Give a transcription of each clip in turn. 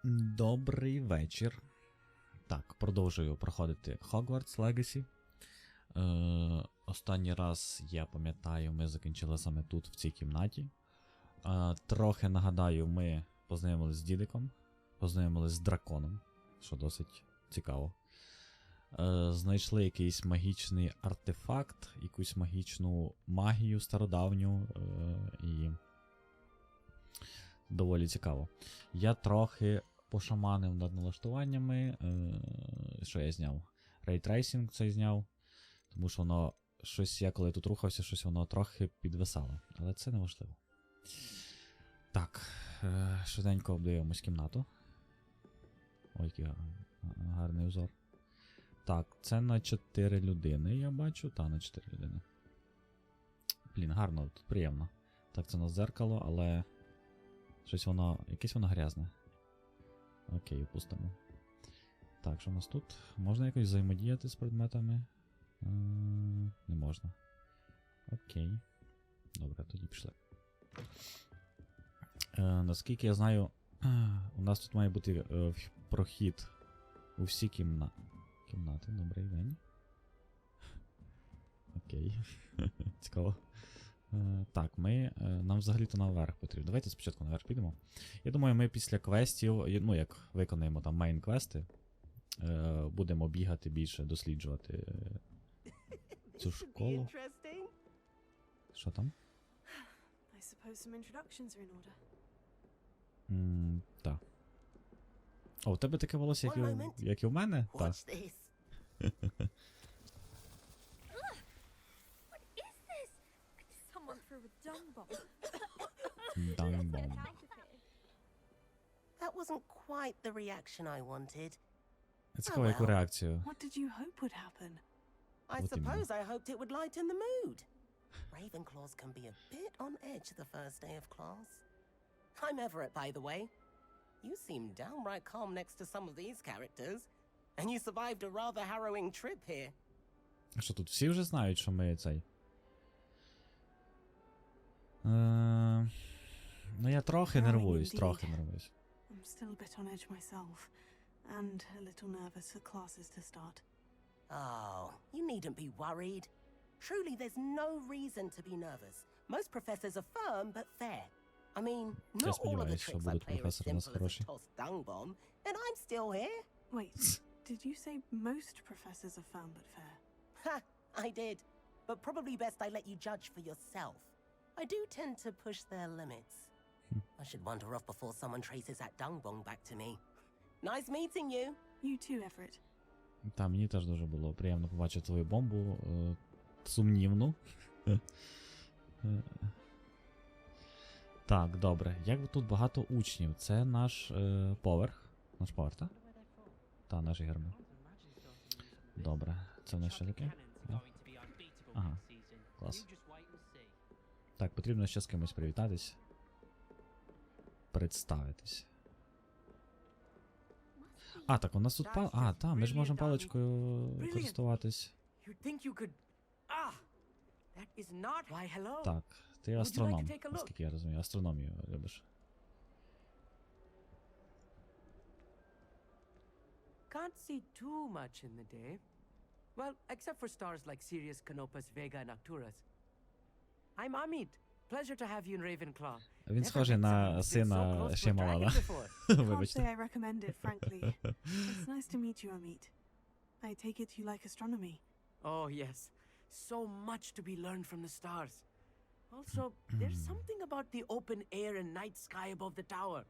Добрий вечір. Так, продовжую проходити Hogwarts Legacy. Останній раз, я пам'ятаю, ми закінчили саме тут, в цій кімнаті. Трохи нагадаю, ми познайомились з дідиком, познайомились з драконом, що досить цікаво. Знайшли якийсь магічний артефакт, якусь магічну магію стародавню і доволі цікаво. Я трохи пошаманив над налаштуваннями. Що я зняв? Рейтрейсинг цей зняв, тому що воно щось, я коли тут рухався, щось воно трохи підвисало. Але це не важливо. Так, швиденько обдивимось кімнату. Ой, який гарний узор. Так, це на 4 людини, я бачу. Та, на 4 людини. Блін, гарно, тут приємно. Так, це у нас дзеркало, але щось воно, якесь воно грязне. Окей, опустимо. Так, що у нас тут? Можна якось взаємодіяти з предметами? Не можна. Окей. Добре, тоді пішли. Наскільки я знаю, у нас тут має бути прохід у всі кімнати. Добрий день. Окей. Цікаво. Так, нам взагалі-то наверх потрібно. Давайте спочатку наверх підемо. Я думаю, ми після квестів, ну як виконаємо там мейн-квести, будемо бігати більше, досліджувати цю школу. Що там? Так. О, у тебе таке волосся, як і у мене? Так. That wasn't quite the reaction I wanted. Цікаво, яку реакцію. What did you hope would happen? I suppose I hoped it would lighten the mood. Ravenclaws can be a bit on edge the first day of class. I'm Everett, by the way. You seem downright calm next to some of these characters, and you survived a rather harrowing trip here. Що тут всі вже знають, що ми цей? Ну я трохи нервуюсь, I'm still a bit on edge myself, and a little nervous for classes to start. Oh, you needn't be worried. Truly, there's no reason to be nervous. Most professors are firm but fair. I mean, not all of the tricks I play are as simple as a tossed dung bomb, and I'm still here. Wait, did you say most professors are firm but fair? Ha, I did. But probably best I let you judge for yourself. I do tend to push their limits. I should wander off before someone traces that dung bong back to me. Nice meeting you. You too, Everett. Та, мені теж дуже було приємно побачити твою бомбу. Сумнівну. Так, добре. Як тут багато учнів? Це наш поверх. Наш поверх, так? Та, наш герми. Добре. Це в нас що таке? Ага. Клас. Так, потрібно ще з кимось привітатись. Представитись. А, так, у нас тут ми ж можемо паличкою користуватись. Так, ти астроном, наскільки я розумію, астрономію любиш. Can't see too much in the day. Well, except for stars like Sirius, Canopus, Vega, and Arcturus. I'm Amit. Pleasure to have you in Ravenclaw. Він схожий на сина Шемалана. Can't say I recommend it, frankly. It's nice to meet you, Amit. I take it you like astronomy. Oh, yes. So much to be learned from the stars. Also, there's something about the open air and night sky above the tower.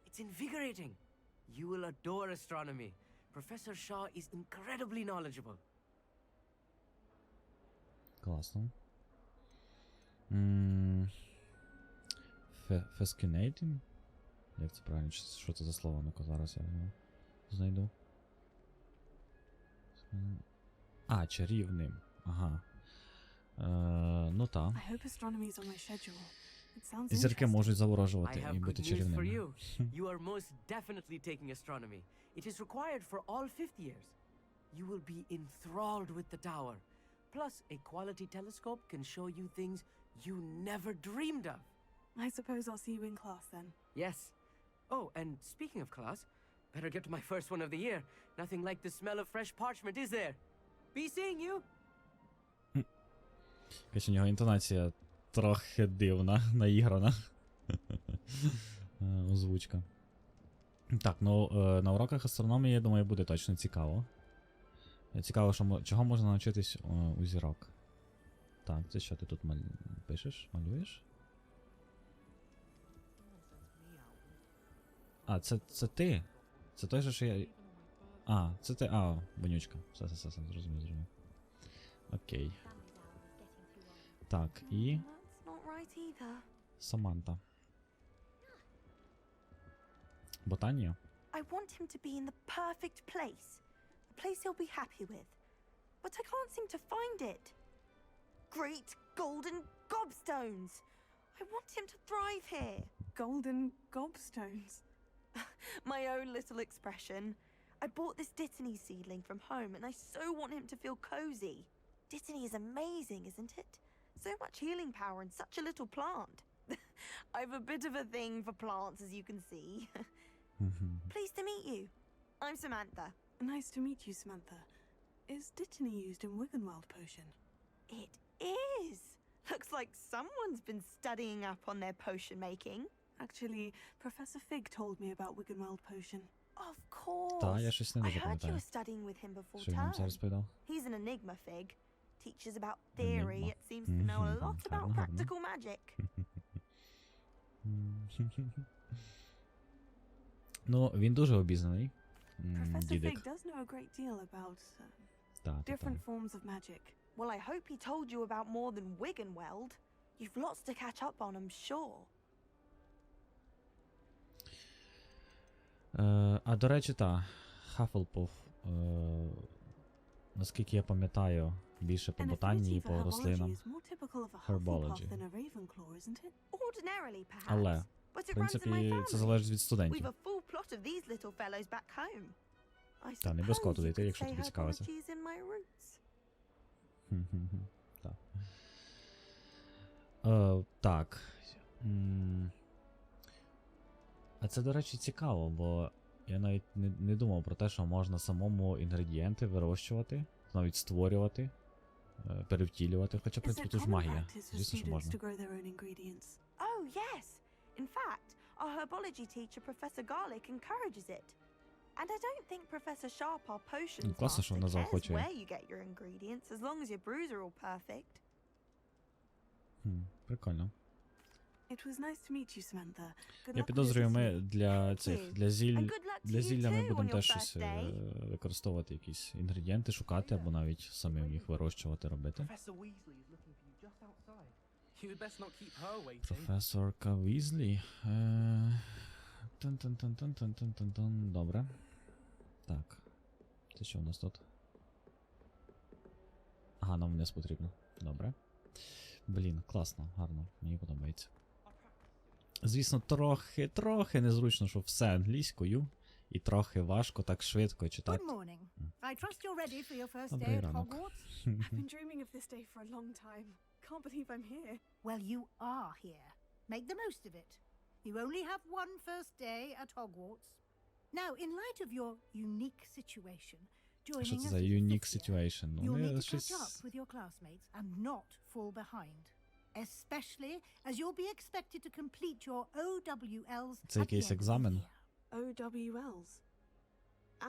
It's invigorating. You will adore astronomy. Professor Shaw is incredibly knowledgeable. Класно. Fascinating? Як це правильно? Що це за слово? Ну-ка, зараз я його знайду. Чарівним. Ага. Ну так. Зірки можуть заворожувати і бути чарівними. You are most definitely taking astronomy. It is required for all fifth years. You will be enthralled with the tower. Plus, a quality telescope can show you things you never dreamed of. I suppose I'll see you in class then. Yes. Oh, and speaking of class, better get to my first one of the year. Nothing like the smell of fresh parchment, is there? Be seeing you. Якась у нього інтонація трохи дивна, наіграна. Озвучка. Так, ну на уроках астрономії, я думаю, буде точно цікаво. Цікаво, що чого можна навчитись у зірок. Так, це що ти тут пишеш? Малюєш? А, це ти? Це той же, що я... А, це ти... А, вонючка. Все, зрозумів. Окей. Так, і... Саманта. Ботанія? I want him to be in the perfect place. A place he'll be happy with. But I can't seem to find it. Great golden gobstones! I want him to thrive here. Golden gobstones. My own little expression. I bought this Dittany seedling from home and I so want him to feel cozy. Dittany is amazing, isn't it? So much healing power in such a little plant. I've a bit of a thing for plants, as you can see. Pleased to meet you. I'm Samantha. Nice to meet you, Samantha. Is Dittany used in Wiggenweld potion? It is. Looks like someone's been studying up on their potion making. Actually, Professor Fig told me about Wiggenweld potion. Of course. Та, я щось не I дуже heard you пам'ятаю. were studying with him before Що він нам це term. розповідав? He's an enigma, Fig. Teaches about theory, Enigma. it seems to know a lot about Гарно. practical magic. Ну, він дуже обізнаний. Professor Дідик. Fig does know a great deal about Та. different forms of magic. Well, I hope he told you about more than Wiggenweld. You've lots to catch up on, I'm sure. А до речі, Хафлпуф, наскільки я пам'ятаю, більше по An ботанії, affinity по for рослинам. herbology is more typical of a Herbology. Hufflepuff than a Ravenclaw, isn't it? Ordinarily, perhaps. Але, but в it runs in my принципі, це family. залежить від We've студентів. a full plot of these little fellows back home. I Та, не обов'язково suppose туди you йти, could якщо say тобі цікаво це. herbology is in my roots. Так. Так. А це, до речі, цікаво, бо я навіть не думав про те, що можна самому інгредієнти вирощувати, навіть створювати, перевтілювати, хоча, в Is принципі, it тут ж common магія. practice for Звісно, що students можна. to grow their own ingredients? Oh, yes. In fact, our herbology teacher, Professor Garlick, encourages it. And I don't think Professor Sharp, our potions класно, що master, вона cares заохочує. where you get your ingredients, as long as your brews are all perfect. Прикольно. It was nice to meet you, Samantha. Good Я luck with підозрюю, your ми visit. для цих, для And good luck to для you зілля ми too on будемо your теж first щось day. використовувати, якісь інгредієнти, шукати, або навіть самим їх вирощувати, робити. Professor Weasley is looking for you just outside. You'd best not keep her waiting. Професорка Візлі. Тун-тун-тун-тун-тун-тун-тун. Добре. Так. Це що у нас тут? Ага, нам вниз потрібно. Добре. Блін, класно, гарно, мені подобається. Звісно, трохи незручно, що все англійською, і трохи важко так швидко читати. Good morning. I trust you're ready for your first Добрий day at ранок. Hogwarts? I've been dreaming of this day for a long time. Can't believe I'm here. Well, you are here. Make the most of it. You only have one first day at Hogwarts. Now, in light of your unique situation, Що joining це us за as a unique fifth year, situation? Ну, you'll need не to щось... catch up with your classmates and not fall behind. Especially as you'll be expected to complete your OWLs Це at the якийсь end of the екзамен? year. OWLs.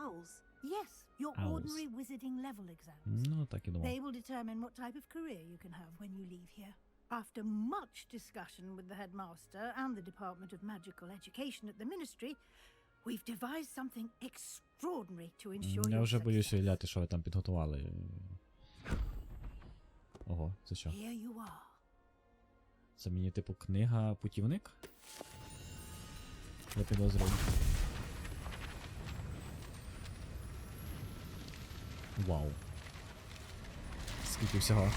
Owls. Yes, your Owls. ordinary wizarding level exams. Ну, так і думав. They will determine what type of career you can have when you leave here. After much discussion with the headmaster and the Department of Magical Education at the Ministry, we've devised something extraordinary to ensure Я your вже боюсь success. уявляти, що ви там підготували. Ого, це що? Here you are. Це мені типу книга путівник? Я підозрюю. Вау. Скільки всього.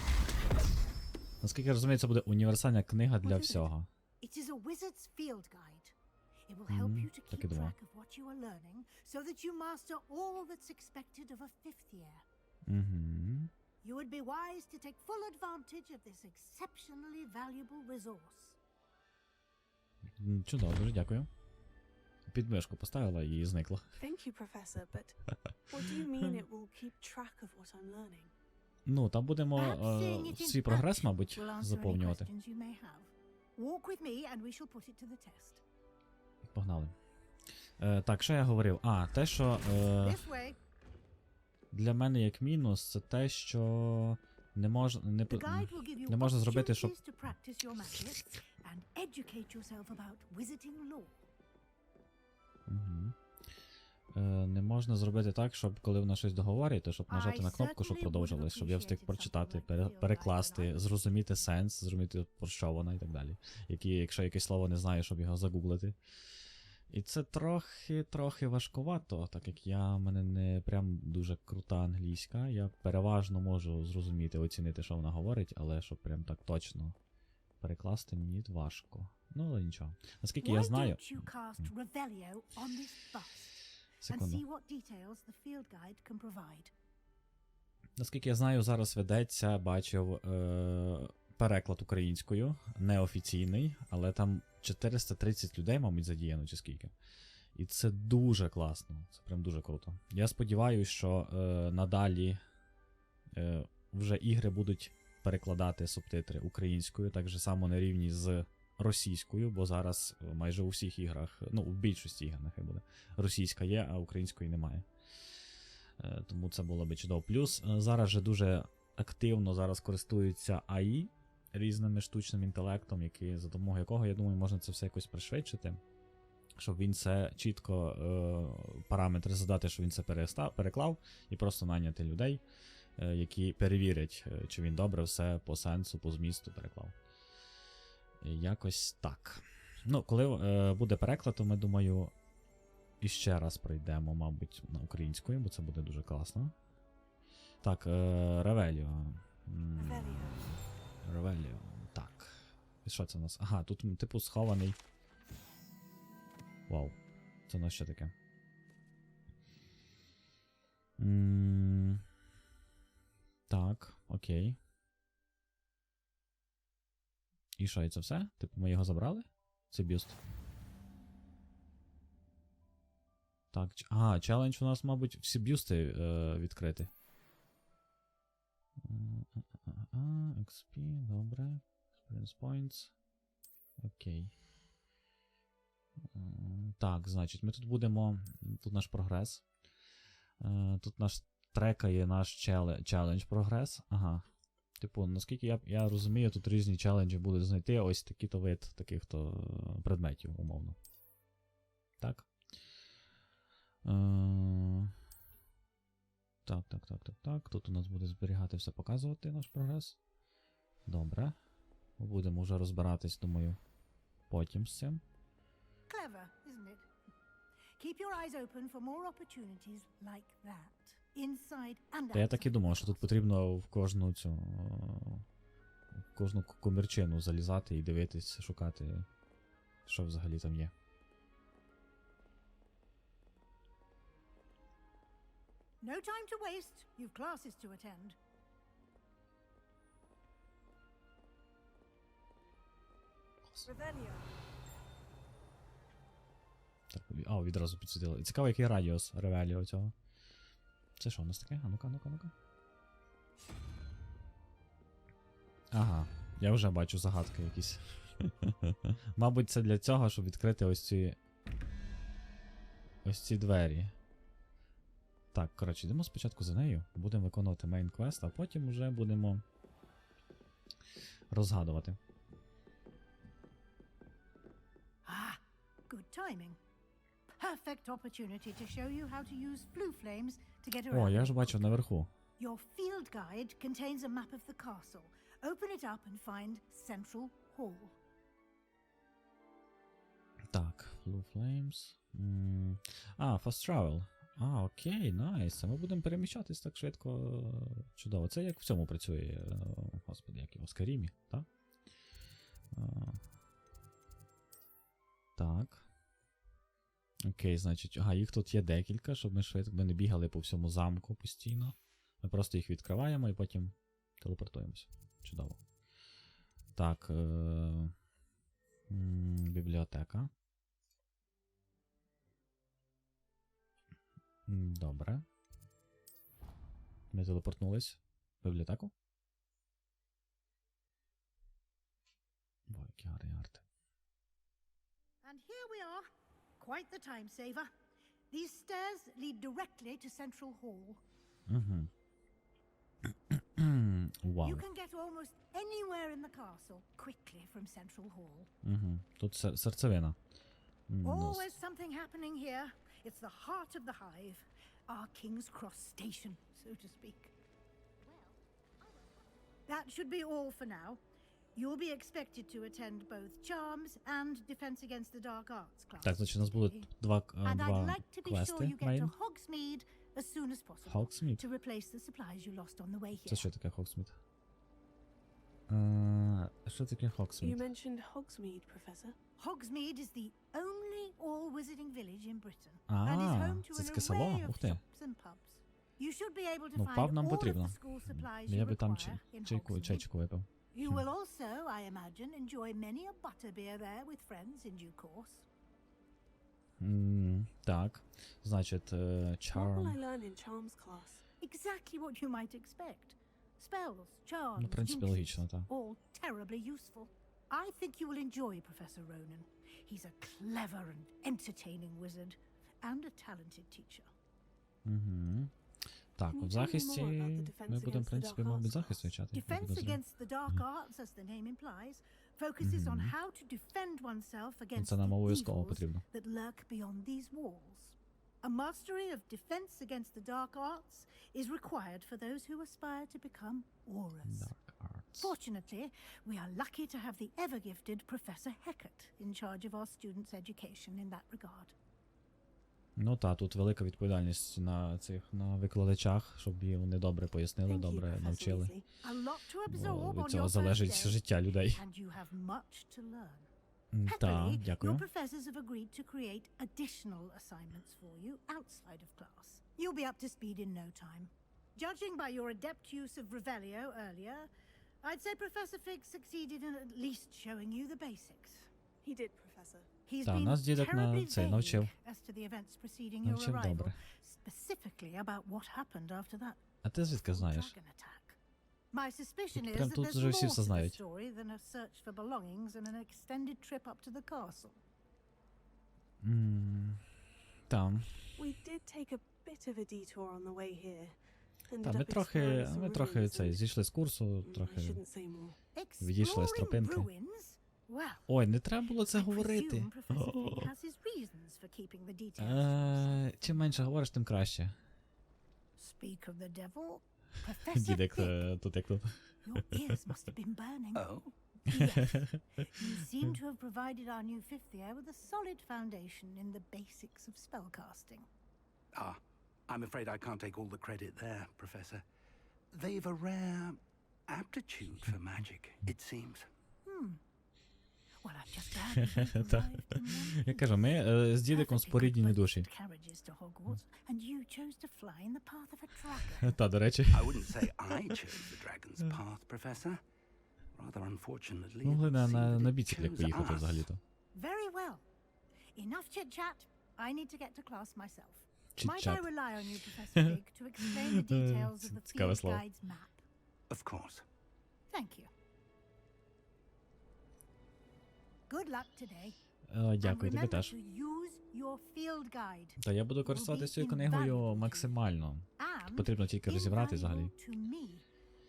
Наскільки я розумію, це буде універсальна книга для What is it? всього. It is a wizard's field guide. It will help you to так і keep думав. track of what you are learning so that you master all that's expected of a fifth year. Угу. You would be wise to take full advantage of this exceptionally valuable resource. Чудово, дуже дякую. під мишку поставила і зникло. Thank you, Professor, but what do you mean it will keep track of what I'm learning? Ну, там будемо Perhaps seeing it in свій прогрес, action мабуть, will answer any заповнювати. questions you may have. Walk with me and we shall put it to the test. Погнали. Так, що я говорив? Те, що This way. для мене як мінус, це те, що не можна The guide will give you не можна зробити, щоб opportunities to practice your magic and educate yourself about wizarding lore. Не можна зробити так, щоб коли вона щось договорить, то щоб нажати на кнопку, щоб продовжилось, щоб я встиг прочитати, перекласти, зрозуміти сенс, зрозуміти, про що вона і так далі. Якщо якесь слово не знаю, щоб його загуглити. І це трохи важкувато, так як в мене не прям дуже крута англійська. Я переважно можу зрозуміти, оцінити, що вона говорить, але щоб прям так точно перекласти мені важко. Ну, але нічого. Наскільки я знаю... Why don't you cast Revelio on this bust and Секунду. see what details the field guide can provide? Наскільки я знаю, зараз ведеться, бачив переклад українською, неофіційний, але там 430 людей, мабуть, задіяно чи скільки. І це дуже класно, це прям дуже круто. Я сподіваюся, що надалі вже ігри будуть перекладати субтитри українською, так же само на рівні з російською, бо зараз майже у всіх іграх, ну, в більшості ігр нехай буде, російська є, а української немає. Тому це було би чудово. Плюс зараз же дуже активно зараз користуються АІ, різними штучним інтелектом, за допомогою якого, я думаю, можна це все якось пришвидшити, щоб він це чітко параметри задати, щоб він це переклав, і просто наняти людей, які перевірять, чи він добре все по сенсу, по змісту переклав. Якось так. Ну, коли буде переклад, то ми, думаю, іще раз пройдемо, мабуть, на українською, бо це буде дуже класно. Так, Ревеліо. Ревеліо. Так. І що це у нас? Ага, тут, типу, схований. Вау. Це у нас що таке? Так, окей. І що, і це все? Типу, ми його забрали? Це бюст. Так, челендж у нас, мабуть, всі бюсти відкриті. XP, добре. Experience points. Окей. Так, значить, ми тут будемо... Тут наш прогрес. Тут наш трекає наш челендж прогрес. Ага. Типу, наскільки я розумію, тут різні челенджі будуть знайти ось такі-то вид таких-то предметів, умовно. Так. Так. Тут у нас буде зберігати все, показувати наш прогрес. Добре. Ми будемо вже розбиратись, думаю, потім з цим. Clever, isn't it? Keep your eyes open for more opportunities like that. Inside and Та я так і думав, що тут потрібно в кожну комірчину залізати і дивитись, шукати, що взагалі там є. No time to waste. You've classes to attend. Revelio. Так, відразу підсвітило. І цікаво, який радіус ревеліо цього. Це що у нас таке? А ну-ка. Ага, я вже бачу загадки якісь. Мабуть, це для цього, щоб відкрити ось ці двері. Так, коротше, йдемо спочатку за нею, будемо виконувати мейн квест, а потім вже будемо розгадувати. Good timing. Perfect opportunity to show you how to use blue flames to get around. О, я ж бачив наверху. Your field guide contains a map of the castle. Open it up and find Central Hall. Так, Blue Flames. Fast Travel. Окей, найс. Ми будемо переміщатись так швидко. Чудово. Це як в цьому працює, господи, як його, Скарімі, так? Так. Окей, значить, їх тут є декілька, щоб ми не бігали по всьому замку постійно. Ми просто їх відкриваємо і потім телепортуємося. Чудово. Так. Бібліотека. Добре. Ми телепортнулись в бібліотеку. Ой, які гарні арти. And here we are. Quite the time saver. These stairs lead directly to Central Hall. Угу. Вау. You can get almost anywhere in the castle quickly from Central Hall. Угу. Тут серцевина. Always something happening here. It's the heart of the hive. Our King's Cross station, so to speak. That should be all for now. You'll be expected to attend both Charms and Defense Against the Dark Arts classes. Так, значить, у нас будуть два And I'd like to be sure квести. you get to Hogsmeade as soon as possible Hogsmeade? to replace the supplies you lost on the way Це here. що таке Хоксміт? Що таке You Хоксміт? mentioned Hogsmeade, Professor. Hogsmeade is the only all-wizarding village in Britain and is home to це an таке село? array of Ух ти. shops and pubs. You should be able to Ну, find паб нам all of потрібно. the school supplies Я you би там require in Hogsmeade. чайчику випив. You will also, I imagine, enjoy many a butterbeer there with friends in due course. Так. Значить, What will I Charm. learn in Charms class? Exactly what you might expect. Spells, charms, Ну, в принципі, jinxes, логічно, так. all terribly useful. I think you will enjoy Professor Ronan. He's a clever and entertaining wizard and a talented teacher. Угу. Так, Can в you tell me захисті more about the defense ми будемо, в against the принципі, dark мабуть, arts захист class? вивчати. я Defense підозрюю. against the dark arts, as the name implies, focuses on how to defend oneself against Це нам the обов'язково evils потрібно. that lurk beyond these walls. A mastery of defense against the dark arts is required for those who aspire to become auras. Dark Arts. Fortunately, we are lucky to have the ever-gifted Professor Heckert in charge of our students' education in that regard. Ну так, тут велика відповідальність на викладачах, щоб їм вони добре пояснили, Thank you, добре Professor навчили. Weasley. A lot to Бо absorb від on цього your залежить first day, життя людей. and you have much to learn. Так, Happily, дякую. your professors have agreed to create additional assignments for you outside of class. You'll be up to speed in no time. Judging by your adept use of Revelio earlier, I'd say Professor Fig succeeded in at least showing you the basics. He did, Professor. He's Та, been нас дідок на terribly це vague навчив. as to the events preceding your Навчив arrival, добре. specifically about what happened after that А ти звідки знаєш? dragon attack. My suspicion Тут is прям that тут there's вже всі more все to the знають. story than a search for belongings and an extended trip up to the castle. Там. We did take a bit of a detour on the way here. Та, ми трохи цей, зійшли з курсу, I трохи. shouldn't say more. Відійшли з Exploring тропинки. ruins? Well, Ой, не треба було це I говорити. presume Professor Fig О. has his reasons for keeping the details to himself. Чим менше говориш, тим краще. Speak of the devil, Professor Дідек Fig, тут як тут. your ears must have been burning. Oh? Yes, you seem to have provided our new fifth year with a solid foundation in the basics of spellcasting. Ah, I'm afraid I can't take all the credit there, Professor. They've a rare aptitude for magic, it seems. Well, I'm just glad you both Та. arrived in one Я кажу, ми з дідиком perfectly споріднені good душі. boated carriages to Hogwarts, and you chose to fly in the path of a dragon. Та, до речі. I wouldn't say I chose the dragon's path, Professor. Rather unfortunately, it Могли would seem на that it біциклі chose поїхати us. взагалі-то. Very well. Enough chit-chat. I need to get to class myself. Might I Chit-chat. rely on you, Professor Fig, to explain the details of the Цікаве field слово. guide's map? Of course. Thank you. Good luck today. Дякую, and тобі remember теж. to use your field guide. Та я буду користуватися цією книгою максимально. And Потрібно тільки розібрати взагалі. invaluable to me,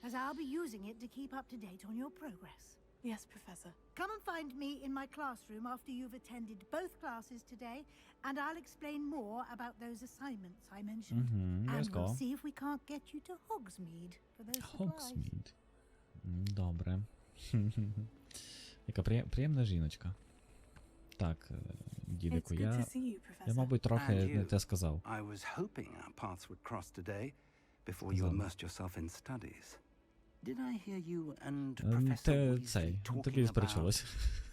as I'll be using it to keep up to date on your progress. Yes, Professor. Come and find me in my classroom after you've attended both classes today, and I'll explain more about those assignments I mentioned. And обов'язково. we'll see if we can't get you to Hogsmeade for those supplies. Хоксмід. Добре. Яка приємна жіночка. Так, дідику, It's good я, to see you, Professor. я, мабуть, трохи And не you. те сказав. I was hoping our paths would cross today before you Сказав. immersed yourself in studies. Did I hear you and Ем, Professor Те Weasley цей, тобі talking about сперечилось.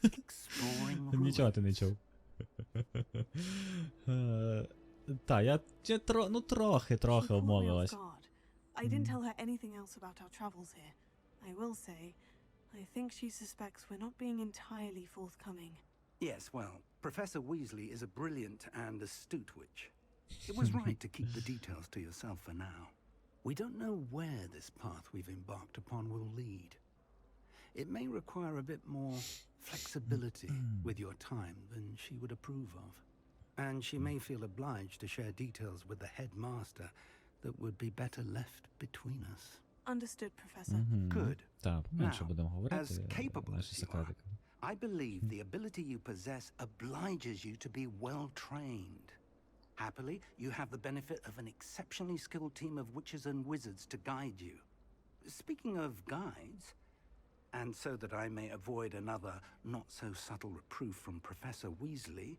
exploring Нічого ти не ruins? чув. Та, я трохи She caught me off обмовилась. guard. I didn't tell her anything else about our travels here. I will say, I think she suspects we're not being entirely forthcoming. Yes, well, Professor Weasley is a brilliant and astute witch. It was right to keep the details to yourself for now. We don't know where this path we've embarked upon will lead. It may require a bit more flexibility with your time than she would approve of. And she may feel obliged to share details with the headmaster that would be better left between us. Understood, Professor. Good. Так, менше Now, будемо as говорити capable наші as you are, секретики. I believe the ability you possess obliges you to be well trained. Happily, you have the benefit of an exceptionally skilled team of witches and wizards to guide you. Speaking of guides, and so that I may avoid another not-so-subtle reproof from Professor Weasley,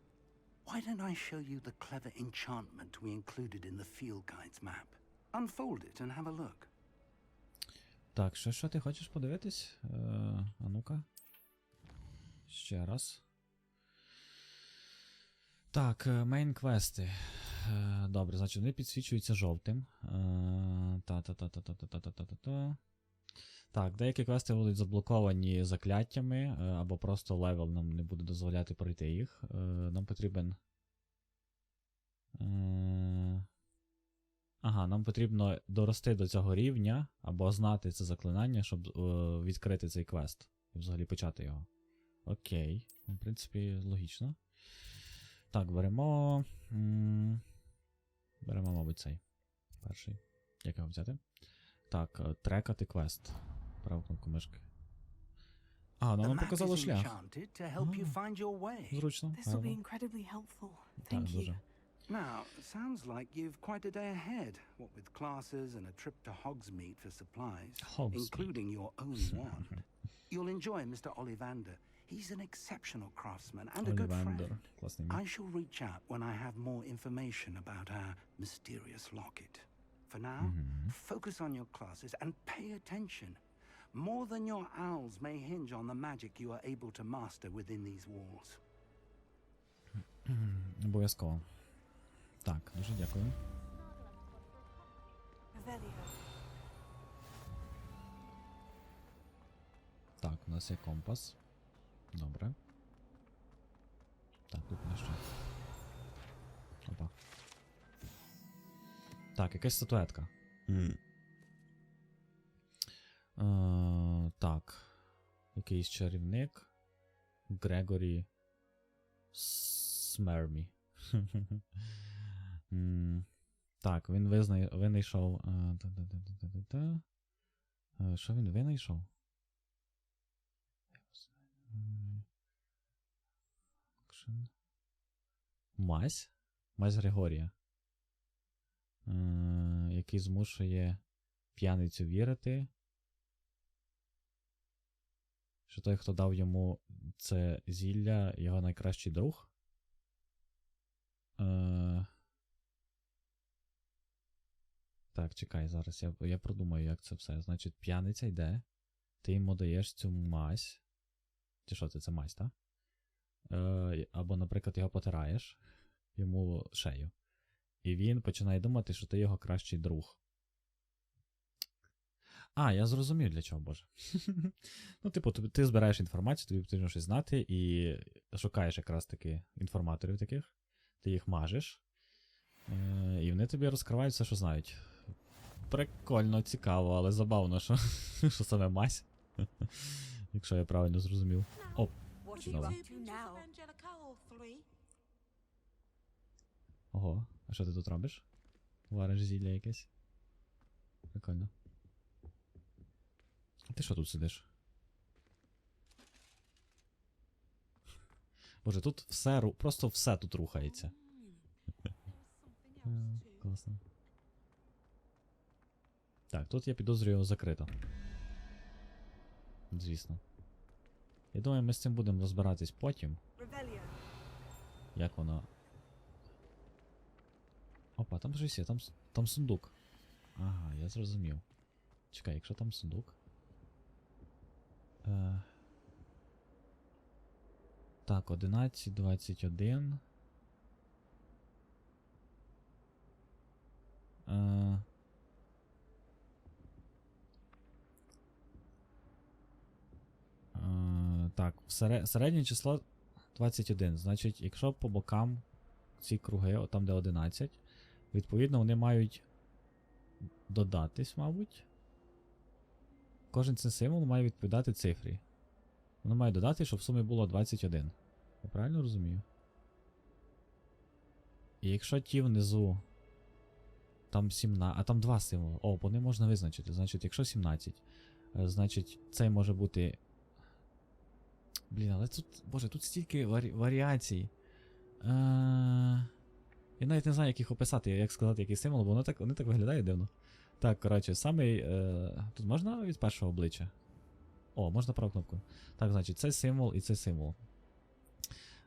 why don't I show you the clever enchantment we included in the field guide's map? Unfold it and have a look. Так, що ти хочеш подивитись? А ну-ка. Ще раз. Так, мейн квести. Добре, значить вони підсвічуються жовтим. Та-та-та-та-та-та-та-та-та-та. Так, деякі квести будуть заблоковані закляттями, або просто левел нам не буде дозволяти пройти їх. Нам потрібен. Ага, нам потрібно дорости до цього рівня, або знати це заклинання, щоб відкрити цей квест. І взагалі почати його. Окей. В принципі, логічно. Так, беремо. Беремо, мабуть, цей. Перший. Як його взяти? Так, трекати квест. Праву кнопку мишки. А, ну нам показало шлях. Зручно. This will be incredibly helpful. Так, Thank you. дуже. Now, sounds like you've quite a day ahead, what with classes and a trip to Hogsmeade for supplies, Hogsmeade. including your own wand. You'll enjoy Mr. Ollivander. He's an exceptional craftsman and a good Ollivander. friend. Класний ім'я. I shall reach out when I have more information about our mysterious locket. For now, focus on your classes and pay attention. More than your owls may hinge on the magic you are able to master within these walls. Обов'язково. Так, дуже дякую. Revelio. Так, у нас є компас. Добре. Так, тут не що. Опа. Так, якась статуетка. Так. Якийсь чарівник. Грегорі Смермі. Так, він винайшов. Що він винайшов? Мазь? Мазь Григорія. Який змушує п'яницю вірити, що той, хто дав йому це зілля, його найкращий друг. Так, чекай, зараз я продумаю, як це все. Значить, п'яниця йде, ти йому даєш цю мазь. Чи що це мазь, так? Або, наприклад, його потираєш, йому шею. І він починає думати, що ти його кращий друг. А, я зрозумів, для чого, боже. Ну, типу, ти збираєш інформацію, тобі потрібно щось знати, і шукаєш якраз таки інформаторів таких, ти їх мажеш, і вони тобі розкривають все, що знають. Прикольно, цікаво, але забавно, що, що саме мазь. Якщо я правильно зрозумів. О, чудово. Ого, а що ти тут робиш? Вариш зілля якесь? Прикольно. А ти що тут сидиш? Боже, тут все, просто все тут рухається. Класно. Так, тут я підозрюю закрито. Звісно. Я думаю, ми з цим будемо розбиратись потім. Як воно... Опа, там щось є, там сундук. Ага, я зрозумів. Чекай, якщо там сундук. Так, 11, 21. Так, середнє число 21. Значить, якщо по бокам ці круги, там де 11, Відповідно, вони мають додатись, мабуть. Кожен цей символ має відповідати цифрі. Воно має додати, щоб в сумі було 21. Я правильно розумію? І якщо ті внизу там 17, а там два символи. О, вони можна визначити. Значить, якщо 17, значить цей може бути. Блін, але тут, боже, тут стільки варіацій. Я навіть не знаю, як їх описати, як сказати, який символ, бо вони так виглядають дивно. Так, коротше, самий. Тут можна від першого обличчя? О, можна праву кнопку. Так, значить, цей символ і цей символ.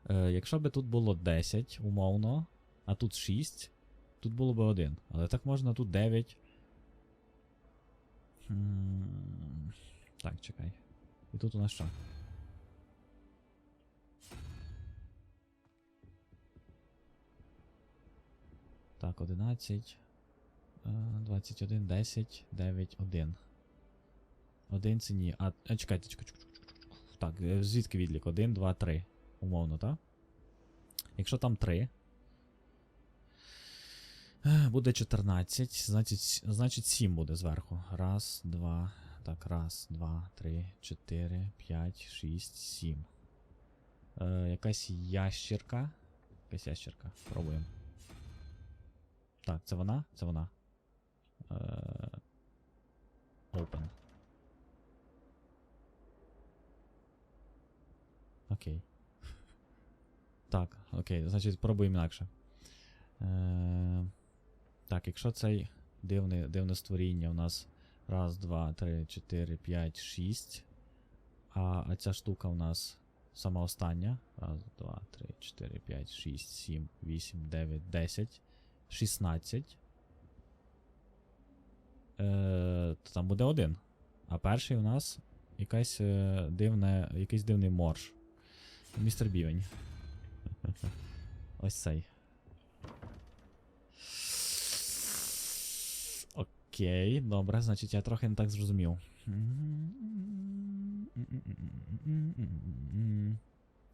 Якщо би тут було 10, умовно, а тут 6, тут було б 1. Але так можна тут 9. Так, чекай. І тут у нас що? Так, 11, 21, 10, 9, 1. 1 це ні. Чекайте. Так, звідки відлік? 1, 2, 3. Умовно, так? Якщо там 3, буде 14, значить 7 буде зверху. Раз, 2, так, раз, 2, 3, 4, 5, 6, 7. Якась ящерка. Пробуємо. Так, це вона? Це вона. Open. Окей. Так, окей, значить, пробуємо інакше. Так, якщо цей дивне створіння у нас 1, 2, 3, 4, 5, 6. А ця штука у нас сама остання. 1, 2, 3, 4, 5, 6, 7, 8, 9, 10, 16. То там буде 1. А перший у нас якийсь дивний морж. Містер Бівень. Ось цей. Окей, добре, значить я трохи не так зрозумів.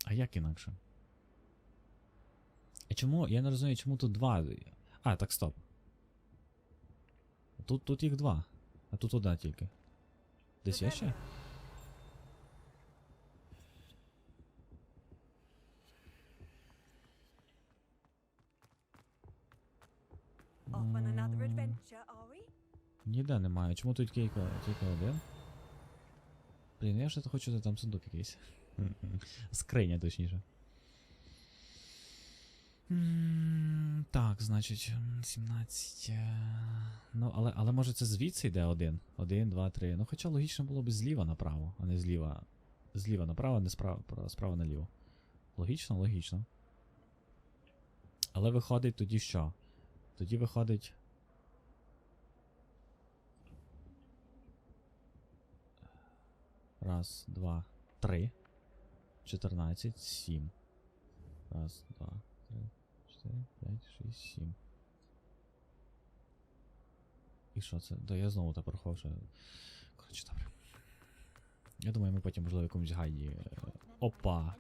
А як інакше? А чому? Я не розумію, чому тут 2. А, так, стоп. Тут їх 2. А тут 1 тільки. Десь є ще? Ніде немає. Чому тут тільки 1? Блін, я вже хочу там сундук якийсь. Скриня, точніше. Так, значить, 17. Ну, але може це звідси йде 1? 1, 2, 3. Ну, хоча логічно було б зліва направо, а не зліва направо, а не справа наліво. Логічно. Але виходить тоді що? Тоді виходить. Раз, 2, 3. 14, 7. Раз, 2, 3, 4, 5, 6, 7. І що це? Да я знову так порахував, що. Коротше, добре. Я думаю, ми потім, можливо, в якомусь гайді. Опа!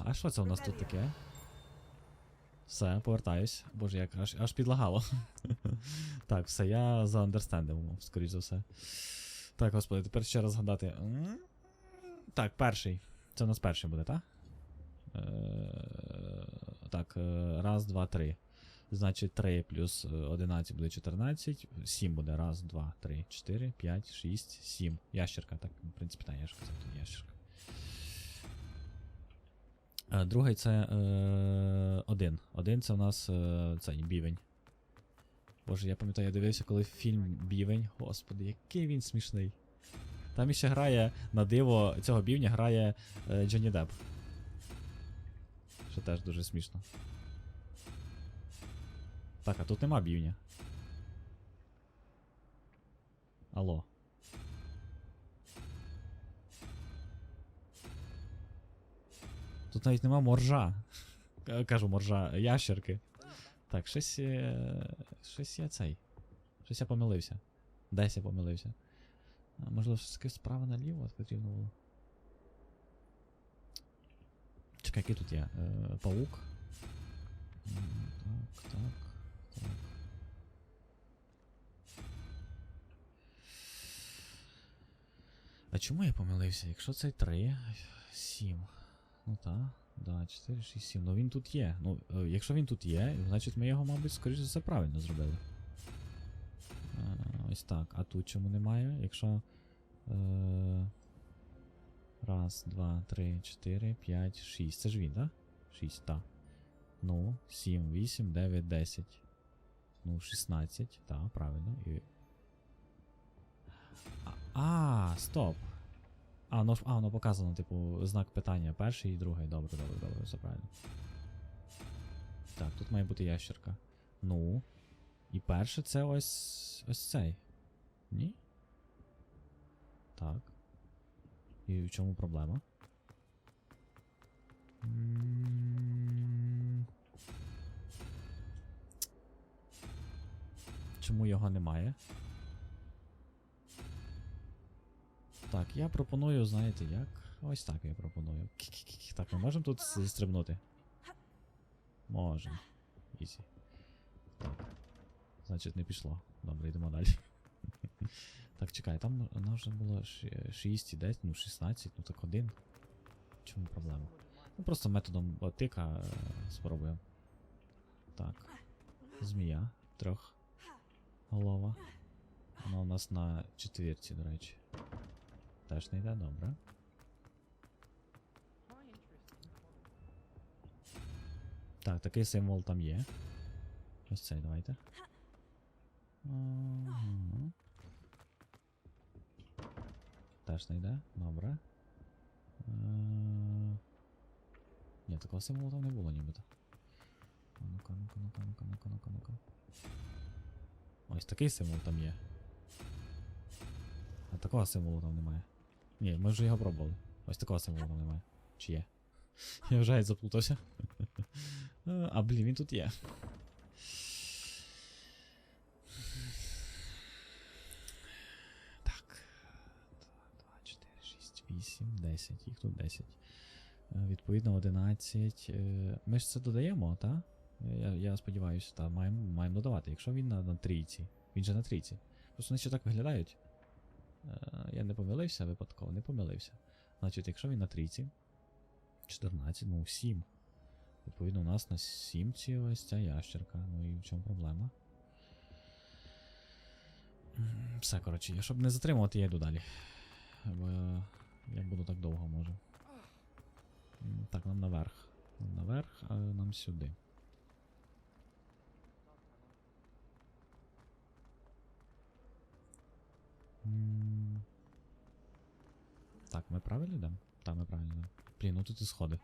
А що це у нас тут таке? Все, повертаюсь. Боже, як аж підлагало. Так, все, я заандерстендив, скоріш за все. Так, господи, тепер ще раз згадати. Так, перший. Це у нас перший буде, так? Так, 1, 2, 3. Значить, 3 плюс 11 буде 14. 7 буде. 1, 2, 3, 4, 5, 6, 7. Ящерка, так, в принципі, та ящерка, це тут ящерка. Другий це 1. 1 це у нас цей бівень. Боже, я пам'ятаю, я дивився, коли фільм Бівень. Господи, який він смішний. Там іще грає, на диво, цього бівня грає Джонні Депп. Що теж дуже смішно. Так, а тут нема бівня. Алло. Тут навіть нема моржа. Кажу, моржа, ящерки. Так, щось я цей. Щось я помилився. Десь я помилився. Можливо, щось справа наліво потрібно було. Чекай, який тут є? Паук. Так. так. А чому я помилився? Якщо це 3, 7. Ну так, да, 4, 6, 7. Ну він тут є. Ну, якщо він тут є, значить ми його, мабуть, скоріше за все правильно зробили. Ось так. А тут чому немає? Якщо. 1, 2, 3, 4, 5, 6. Це ж він, так? 6, так. Ну, 7, 8, 9, 10. Ну, 16. Так, правильно. І... стоп. Воно показано, типу, знак питання. Перший і другий. Добре, все правильно. Так, тут має бути ящерка. Ну. І перше це ось цей. Ні? Так. І в чому проблема? Чому його немає? Так, я пропоную, знаєте як? Ось так я пропоную. Так, ми можемо тут стрибнути? Можемо. Ізі. Так. Значить, не пішло. Добре, йдемо далі. Так, чекай, там вже було 6 і 10, ну 16, ну так 1. Чому проблема? Ну просто методом тика спробуємо. Так. Змія. 3-голова. Вона у нас на 4, до речі. Теж не йде, добре. Так, такий символ там є. Ось цей, давайте. Теж не йде, добре. Ні, такого символу там не було нібито. Ну-ка. Ось такий символ там є. А такого символу там немає. Ні, ми вже його пробували. Ось такого символу там немає. Чи є? Я вже геть заплутався. А, блін, він тут є. Так. 2, 4, 6, 8, 10. Їх тут 10. Відповідно, 11. Ми ж це додаємо, так? Я сподіваюся, так, маємо додавати. Якщо він на трійці. Він же на трійці. Просто вони ще так виглядають. Я не помилився випадково, не помилився. Значить, якщо він на трійці, 14, ну 7. Відповідно, у нас на 7 ось ця ящерка. Ну і в чому проблема? Все, коротше, щоб не затримувати, я йду далі. Бо я буду так довго, може. Так, нам наверх. Наверх, а нам сюди. Так, ми правильно йдемо? Так, ми правильно йдемо. Блін, ну тут і сходи.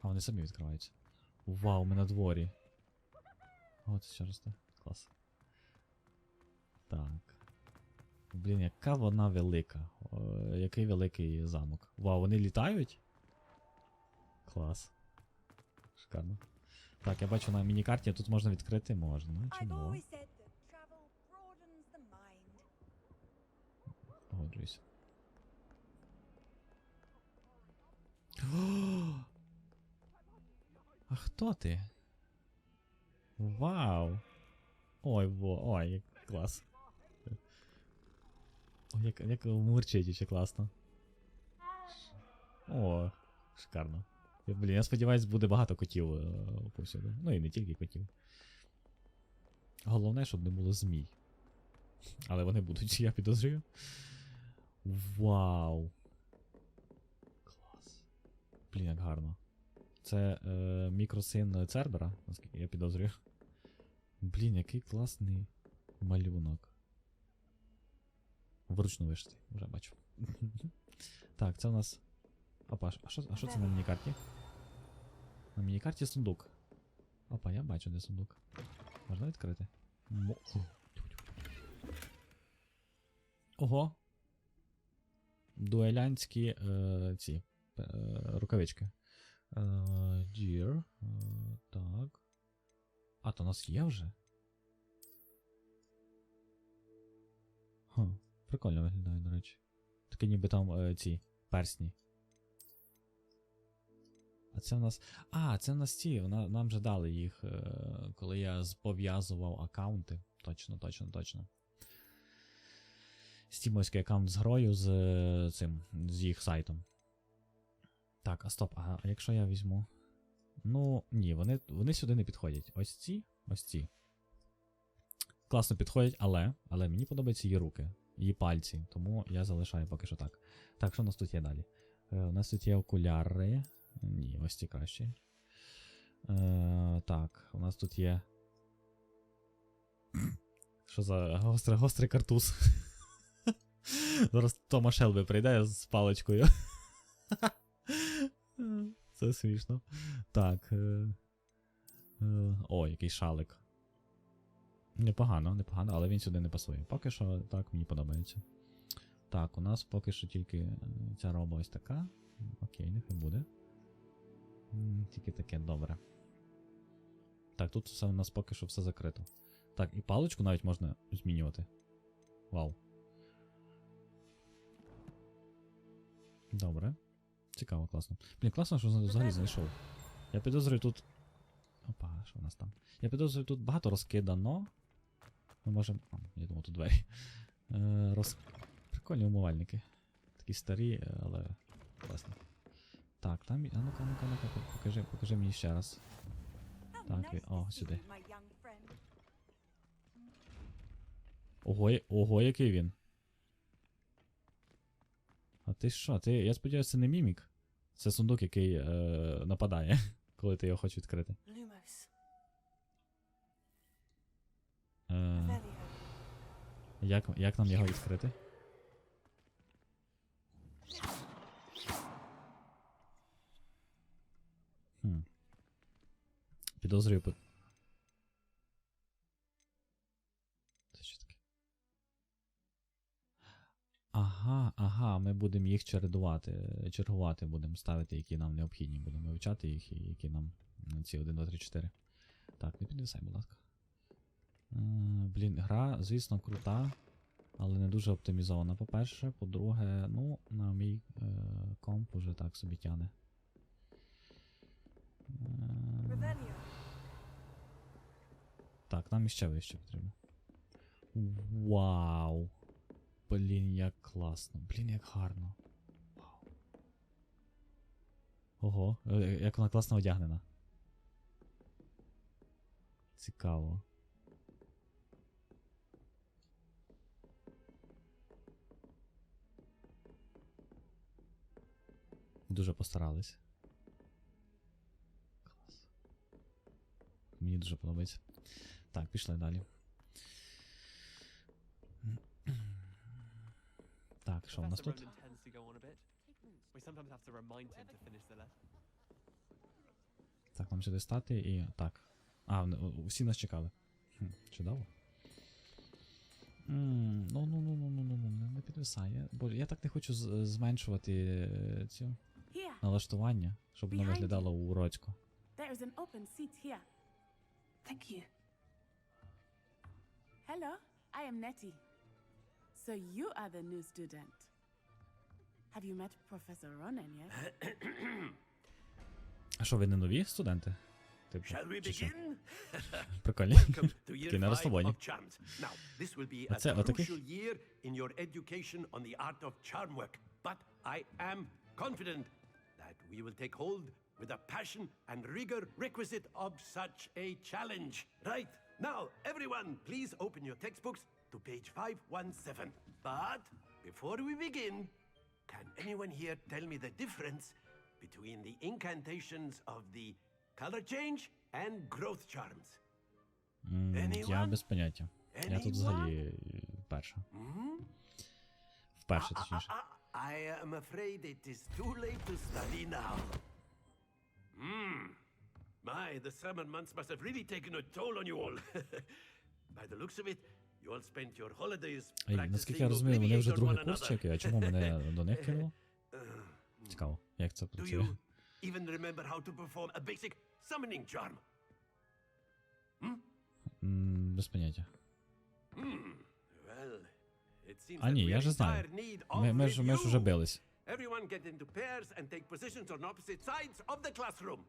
А, вони самі відкриваються. Вау, ми на дворі. О, це ще росте. Клас. Так. Блін, яка вона велика. Який великий замок. Вау, вони літають? Клас. Шикарно. Так, я бачу на міні-карті, тут можна відкрити, можна. Чудово. Погоджуюсь. А хто ти? Вау! Ой, як клас. Ой, як мурчить ще класно. О, шикарно. Блін, я сподіваюсь, буде багато котів повсюди. Ну і не тільки котів. Головне, щоб не було змій. Але вони будуть, я підозрюю. Вау! Клас. Блін, як гарно. Це мікросин Цербера, наскільки я підозрюю. Блін, який класний малюнок. Вручну вишити, вже бачу. Так, це у нас... Опа, а що це на міні-карті? На міні-карті сундук. Опа, я бачу, де сундук. Можна відкрити? Ого! Дуелянські ці рукавички. Dear. Так. А, то у нас є вже? Прикольно виглядає, до речі. Таке ніби там ці персні. А це в нас... А, це в нас ті, нам же дали їх, коли я пов'язував аккаунти. Точно. Стімовський аккаунт з грою з їх сайтом. Так, а стоп, а якщо я візьму... Ну, ні, вони сюди не підходять. Ось ці. Класно підходять, але мені подобаються її руки, її пальці, тому я залишаю поки що так. Так, що у нас тут є далі? У нас тут є окуляри. Ні, ось ці кращі. Так, у нас тут є... Що за гострий картуз? Зараз Тома Шелбі прийде з паличкою. Це смішно. Так. О, який шалик. Непогано, але він сюди не пасує. Поки що так, мені подобається. Так, у нас поки що тільки ця роба ось така. Окей, нехай буде. Тільки таке, добре. Так, тут все у нас поки що все закрито. Так, і паличку навіть можна змінювати. Вау. Добре. Цікаво, класно. Блін, класно, що взагалі знайшов. Я підозрюю тут... Опа, що у нас там? Я підозрюю, тут багато розкидано. Ми можемо... Я думав, тут двері. Прикольні умивальники. Такі старі, але класні. Так, там... А ну-ка, покажи мені ще раз. Так, о, сюди. Ого, який він. А ти що? Я сподіваюся, це не мімік. Це сундук, який нападає, коли ти його хочеш відкрити. Як нам його відкрити? Підозрюю... Це що таке? Ага, ми будемо їх чергувати будемо ставити, які нам необхідні. Будемо вивчати їх, і які нам ці 1, 2, 3, 4. Так, не підвисай, будь ласка. Блін, гра, звісно, крута, але не дуже оптимізована, по-перше. По-друге, ну, на мій комп уже так собі тяне. Так, нам іще вище потрібно. Вау! Блін, як класно. Блін, як гарно. Вау. Ого, як вона класно одягнена. Цікаво. Дуже постарались. Клас. Мені дуже подобається. Так, пішли далі. Так, що у нас тут? Так, нам сюди стати і... Так. А, всі нас чекали. Чудово. Не підвисає. Боже, я так не хочу зменшувати цю налаштування, щоб воно виглядало уродсько. Thank you. Hello, I am Nettie. So you are the new student. Have you met Professor Ronan yet? А що, ви не нові студенти? Типу, Shall we чи що? begin? Прикольні. Welcome to year Такі на 5 розслабоні. of charms. Now, this will be a Оце, отакий? crucial year in your education on the art of charm work. But I am confident that we will take hold with the passion and rigor requisite of such a challenge. Right, now, everyone, please open your textbooks to page 517. But before we begin, can anyone here tell me the difference between the incantations of the color change and growth charms? Я без поняття. Я тут взагалі перша. Вперше, точніше. I am afraid it is too late to study now. My, the summer months must have really taken a toll on you all. By the looks of it, you all spent your holidays Наскільки я practicing розумію, вони вже Obliviate on другий one курс another. чекають, а чому мене до них кинуло? Цікаво, як це Do працює. you even remember how to perform a basic summoning charm? Без поняття. Well, it seems А that ні, we я are ж in знаю. dire need of Ми ж уже review. бились. Everyone get into pairs and take positions on opposite sides of the classroom.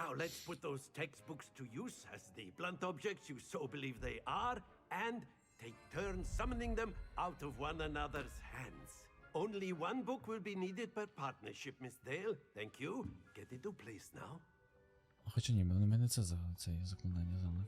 Now let's put those textbooks to use as the blunt objects you so believe they are, and take turns summoning them out of one another's hands. Only one book will be needed per partnership, Miss Dale. Thank you. Get into place now. Хоча ні, в мене це заклинання зали.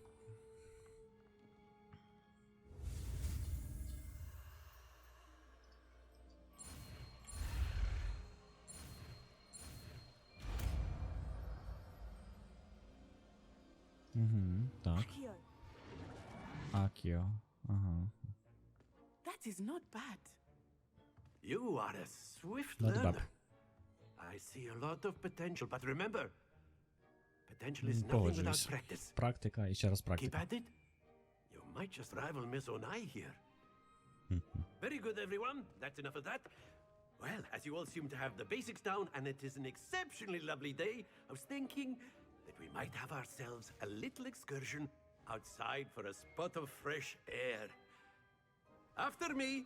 Угу, так. Акіо. Ага. That is not bad. You are a swift Not learner. bad. I see a lot of potential, but remember, potential is nothing without Погоджуюсь. practice. Практика і ще раз Keep практика. at it. You might just rival Miss Onai here. Very good, everyone. That's enough of that. Well, as you all seem to have the basics down, and it is an exceptionally lovely day, I was thinking that we might have ourselves a little excursion outside for a spot of fresh air. After me.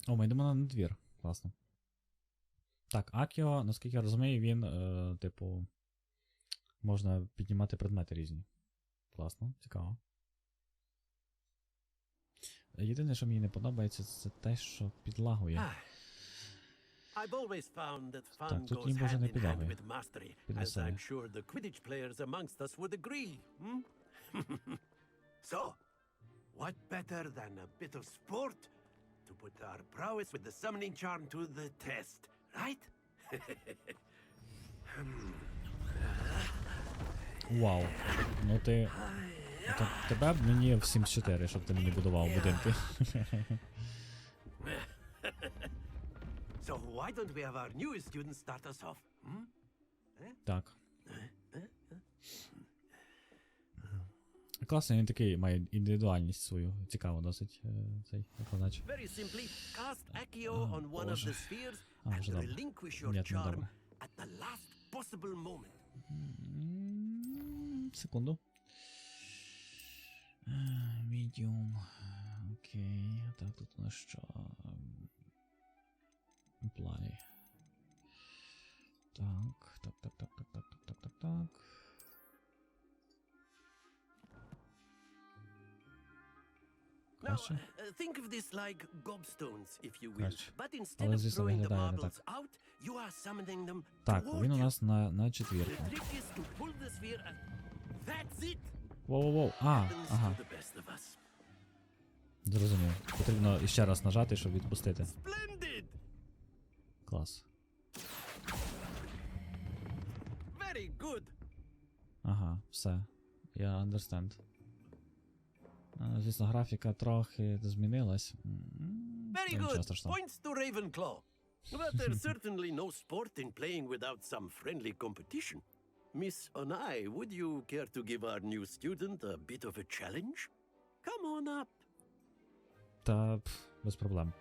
О, ми йдемо на двір. Класно. Так, Акіо, наскільки я розумію, він, типу, можна піднімати предмети різні. Класно, цікаво. Єдине, що мені не подобається, це те, що підлагує. I've always found that fun Так, тут goes ніби вже hand не in hand підлагує. with mastery, as Підвисає. I'm sure the Quidditch players amongst us would agree. So, what better than a bit of sport to put our prowess with the summoning charm to the test, right? Вау. Ну ти... Тебе б мені в 7-4, щоб ти мені будував будинки. So why don't we have our newest student start us off? Так. Класно, він такий має індивідуальність свою. Цікаво досить цей викладач. Very simply, cast Accio on one of the spheres and вже добре. relinquish your Ні, не charm добре. at the last possible moment. Секунду. Medium. Окей. Так, тут у нас що? Apply. Так. Now, Краще? think of this like gobstones, if you will. Краще. But instead Але, of звісно, throwing the виглядає не marbles так. out, you are summoning them Так, toward він у you. нас на The четвірку. trick is to pull the sphere and... That's it! Воу-воу-воу. Happens Ага. to the best of us. Зрозумів. Потрібно іще раз нажати, щоб відпустити. Splendid! Клас. Very good! Ага, все. Я understand. Звісно, графіка трохи змінилась. Very Нічого good! страшного. Points to Ravenclaw. But there's certainly no sport in playing without some friendly competition. Miss Onai, would you care to give our new student a bit of a challenge? Come on up. Та, без проблем.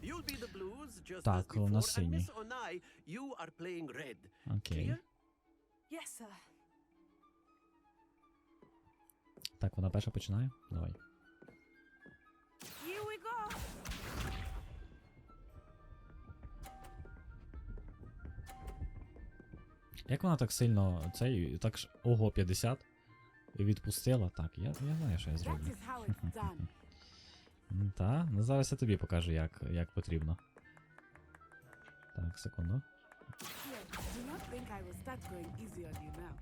You'll be the blues just as Так, у before, нас and синій. Miss Onai, you are playing red. Окей. Clear? Yes, sir. Так, вона перша починає? Давай. Here we go. Як вона так сильно цей, так ж, ого, 50, і відпустила? Так, я знаю, що я That зроблю. is how it's done. Та, ну зараз я тобі покажу, як потрібно. Так, секунду. Here, do not think I will start going easy on you now.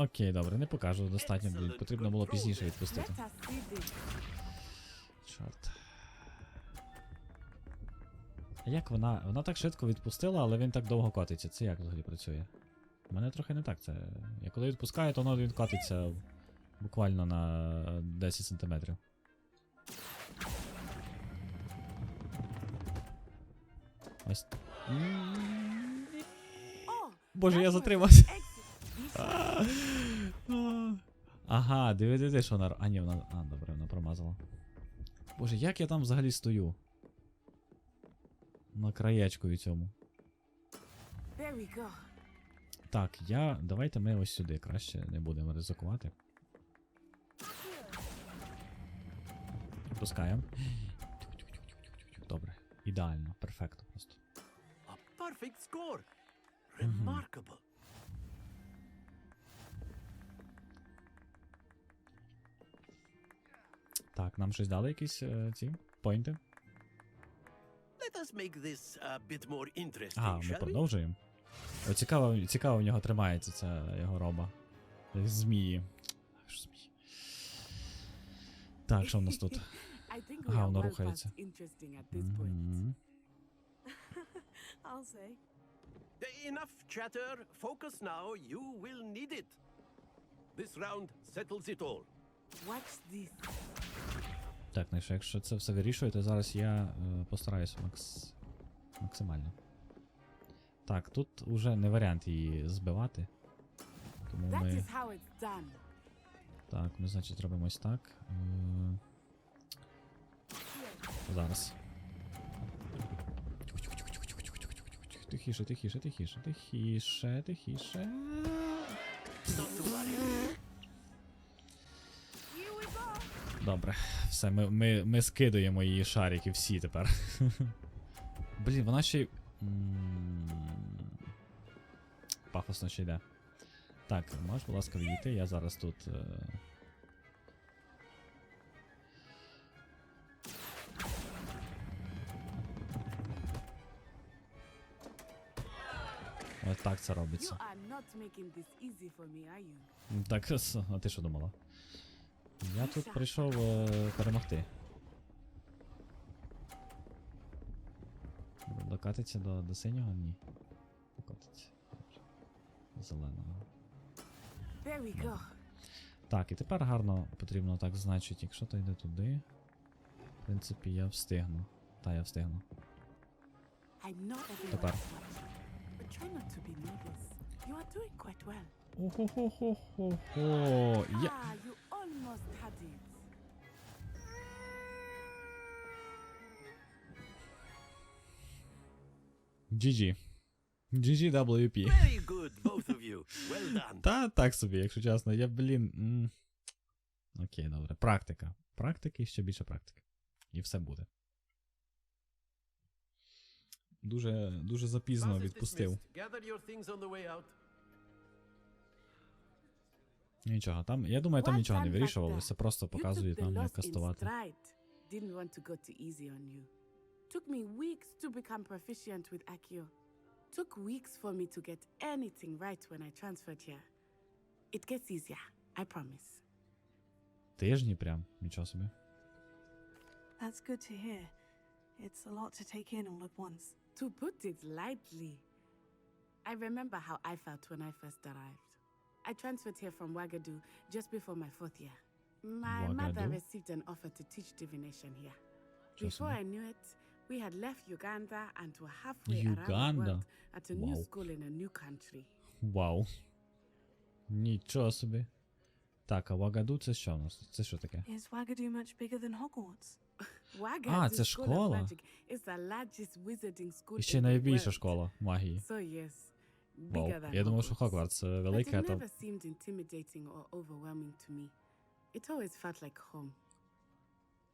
Окей, добре, не покажу, достатньо, блін, Excellent потрібно було control пізніше there. відпустити. Let us see this. Чорт. А як вона так швидко відпустила, але він так довго котиться? Це як взагалі працює? У мене трохи не так це. Я коли відпускаю, то він котиться буквально на 10 сантиметрів. Ось. Боже, я затримався. Ага, диви, що вона... А, ні, вона... А, добре, вона промазала. Боже, як я там взагалі стою? На краєчку від цьому. There we go. Так, давайте ми ось сюди краще не будемо ризикувати. Пускаємо. Добре. ідеально, перфектно просто. A perfect score. Remarkable. Так, нам щось дали якісь ці поінти? Let us make this a bit more interesting, Ага, ми shall we? продовжуємо. О, цікаво в нього тримається ця його роба. Як змії. Що змії? Так, що в нас тут? I think we Ага, are воно well рухається. past interesting at this point. Мгм. I'll say. Enough chatter. Focus now. You will need it. This round settles it all. Watch this. Так, ну що, якщо це все вирішує, то зараз я постараюся максимально. Так, тут уже не варіант її збивати. Тому That ми... is how it's done. Так, ми, значить, робимо ось так. Зараз. Тихіше, тихіше, тихіше, тихіше, тихіше. Добре, все, ми скидуємо її шарики всі тепер. Блін, вона ще й... Пафосно ще йде. Так, можеш, будь ласка, відійти, я зараз тут... Ось так це You робиться. are not making this easy for me, are you? Так, а ти що думала? Я тут прийшов перемогти. Докатиться до синього? Ні. Докатиться. Зеленого. There we go. Так, і тепер гарно потрібно так, значить, якщо то йде туди. В принципі, я встигну. Та, я встигну. I know everyone Тепер. is watching, but try not to be nervous. You are doing quite well. Охо-хо-хо-хо-хо. Я... Ah, you almost had it. GG. GGWP. Very good, both of you. Well done. Та так собі, якщо чесно. Я, блін. Окей, добре. Практика. Практики і ще більше практики. І все буде. Дуже запізно Class is відпустив. dismissed. Gather your things on the way out. Нічого, там, я думаю, там Well нічого не done, вирішувалося, Factor. просто You показують took the нам, як loss in кастувати. stride. Didn't want to go too easy on you. Took me weeks to become proficient with Accio. Took weeks for me to get anything right when I transferred here. It gets easier, I promise. Тижні прям, нічого собі. That's good to hear. It's a lot to take in all at once. To put it lightly, I remember how I felt when I first arrived. I transferred here from Wagadu just before my 4th year. My mother Wagadu? received an offer to teach divination here. Just Before me. I knew it, we had left Uganda and were halfway around the Uganda? world at a new Wow. school in a new country. Вау. Нічого собі. Так, а Вагаду це що у нас? Це що таке? Is Wagadu much bigger than Hogwarts? Wagadu це School of школа. Magic is the largest wizarding school І ще in the найбільша world. школа магії. So yes, Вау. bigger than Я думав, що Hogwarts. Хогвартс But велике, it а то... never seemed intimidating or overwhelming to me. It always felt like home.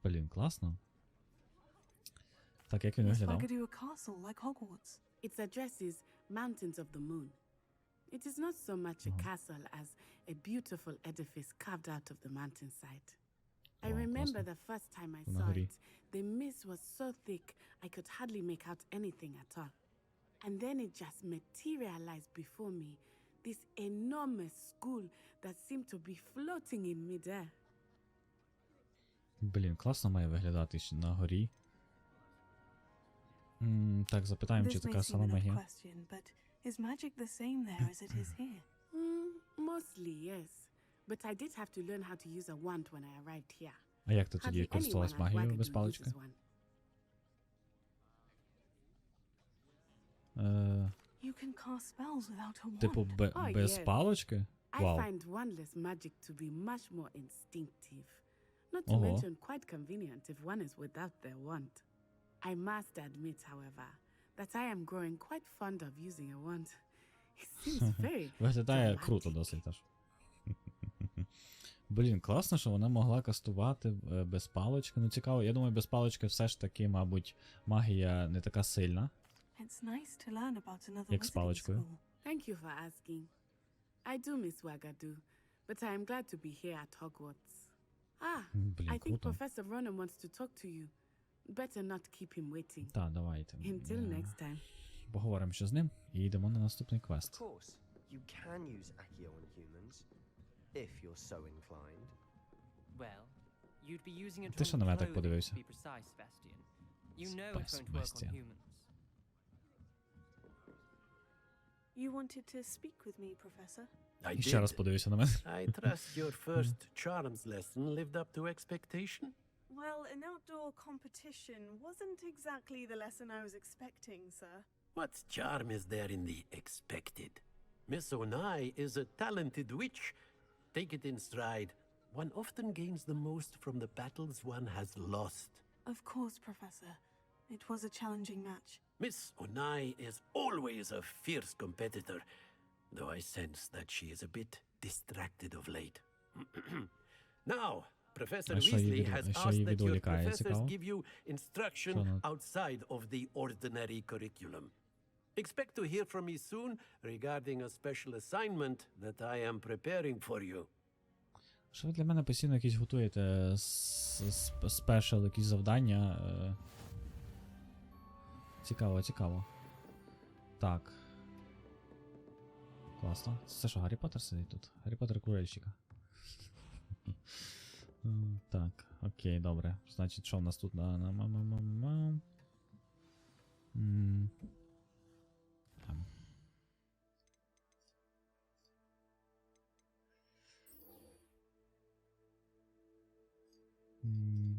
Блін, класно. Так, як він Is виглядав? Wagadu a castle like Hogwarts? Its address is Mountains of the Moon. It is not so much a castle as a beautiful edifice carved out of the mountainside. I Wow, remember awesome. the first time I Una saw hori. it, the mist was so thick I could hardly make out anything at all. And then it just materialized before me, this enormous school that seemed to be floating in midair. Блін, класно має виглядати ще на горі. Так, запитаємо, чи This may така seem сама an odd магія. question, but is magic the same there as it is here? Mostly, yes. But I did have to learn how to use a wand when I arrived here. А як ти тоді Hardly користувалась anyone at магією Wagadu без палички? uses one. You can cast spells without a wand. Типу, Oh, без yes. палички? I Вау. find wandless magic to be much more instinctive. Not to Uh-huh. mention quite convenient if one is without their wand. I must admit, however, that I am growing quite fond of using a wand. It seems very Виглядає dramatic. круто досить теж. Блін, класно, що вона могла кастувати без палички. Ну цікаво, я думаю, без палички все ж таки, мабуть, магія не така сильна. It's nice to learn about another Як з wizarding паличкою. school. Thank you for asking. I do miss Wagadu, but I am glad to be here at Hogwarts. I Блін, think круто. Professor Ronan wants to talk to you. Better not keep him waiting. Так, давайте. Until next time. Поговоримо ще з ним і йдемо на наступний квест. Of course, you can use Accio on humans, if you're so inclined. Well, you'd be using it Ти що on на мене так clothing, подивився? to be precise, Sebastian. You know it won't work on Sebastian. humans. You wanted to speak with me, Professor? I І ще раз did. подивився на мене. I trust your first charms lesson lived up to expectation. Well, an outdoor competition wasn't exactly the lesson I was expecting, sir. What charm is there in the expected? Miss Onai is a talented witch. Take it in stride. One often gains the most from the battles one has lost. Of course, Professor. It was a challenging match. Miss Onai is always a fierce competitor, though I sense that she is a bit distracted of late. Now, Professor А що її Weasley has що її asked that your відволікає, professors цікаво? give you instruction Що вона- outside of the ordinary curriculum. Expect to hear from me soon regarding a special assignment that I am preparing for you. Що ви для мене постійно якісь готуєте спешл, якісь завдання? Цікаво, цікаво. Так. Класно. Це що, Гаррі Поттер сидить тут? Гаррі Поттер курильщика. Так, окей, добре. Значить, що в нас тут?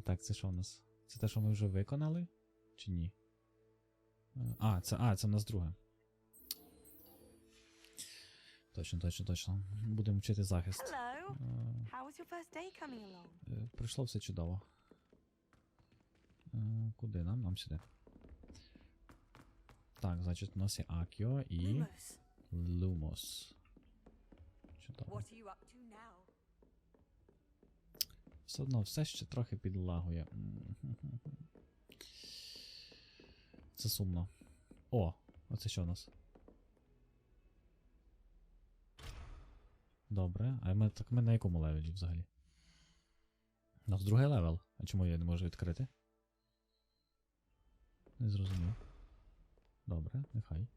Так, це що у нас? Це те, що ми вже виконали? Чи ні? Це в нас друге. Точно. Будемо вчити захист. Hello. How was your first day coming along? Пройшло все чудово. Куди нам? Нам сюди. Так, значить, у нас є Акіо і Lumos. Лумос. Чудово. What are you up to now? Все одно все ще трохи підлагує. Це сумно. О, оце що у нас? Добре, а ми на якому левелі взагалі? У нас другий левел. А чому я не можу відкрити? Не зрозумів. Добре, нехай.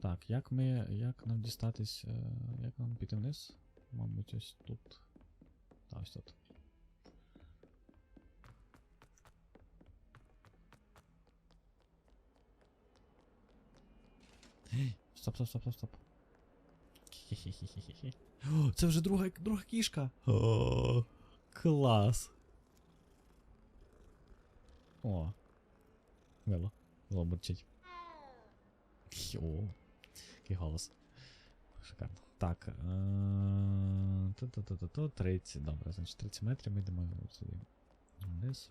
Так, як нам дістатись, як нам піти вниз? Мабуть, ось тут. Та, ось тут. Стоп. Хі-хі-хі-хі-хі. О, це вже друга кішка. О, клас. О. Мило бурчить. О, який голос. Шикарно. Так. 30. Добре, значить 30 метрів ми йдемо сюди. Вниз.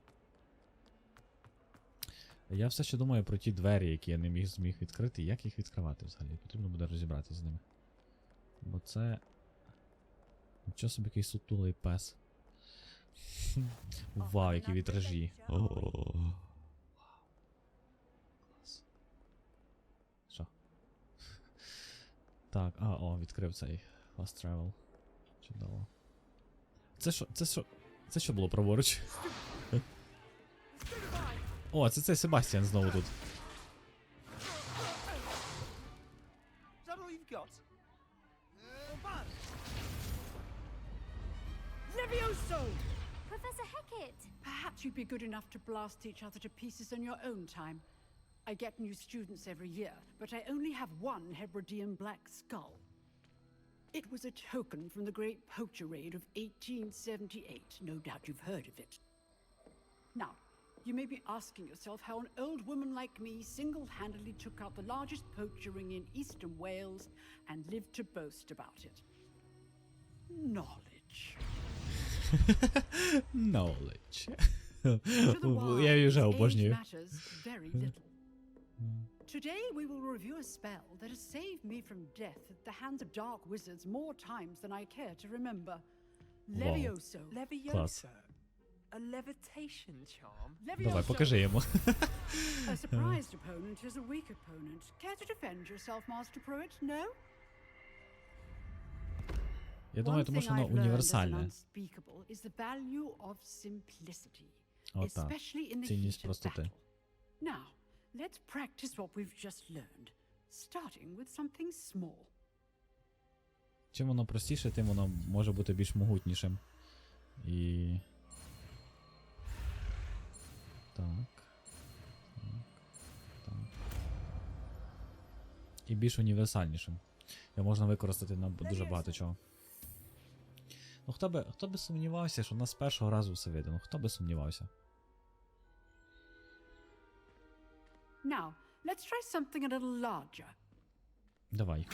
Я все ще думаю про ті двері, які я не зміг відкрити. Як їх відкривати взагалі? Потрібно буде розібратися з ними. Бо це... Нічого собі який сутулий пес. Вау, які вітражі. Клас. Що? Так, відкрив цей Fast Travel. Чудово. Це що було праворуч? О, це цей Себастьян знову тут. Levioso! Professor Hecat! Perhaps you'd be good enough to blast each other to pieces on your own time. I get new students every year, but I only have one Hebridean black skull. It was a token from the Great Poacher Raid of 1878. No doubt you've heard of it. Now, you may be asking yourself how an old woman like me single-handedly took out the largest poacher ring in eastern Wales and lived to boast about it. Knowledge. Knowledge. To the wise, Я її вже age обожнюю. matters very little. Today we will review a spell that has saved me from death at the hands of dark wizards more times than I care to remember. Вау. Levioso. Клас. A levitation charm? Давай, покажи йому. A surprised opponent is a weak opponent. Care to defend yourself, Master Pruitt? No? Я думаю, тому що воно універсальне. Unspeakable is the value of simplicity, Отак. especially in the Цінність heat of простоти. battle. Now, let's practice what we've just learned, starting with something small. Чим воно простіше, тим воно може бути більш могутнішим. І... Так. Так. І більш універсальнішим. Його можна використати на дуже багато чого. Ну хто би сумнівався, що в нас з першого разу все вийде? Ну хто би сумнівався? Now, let's try something a little larger. Давай.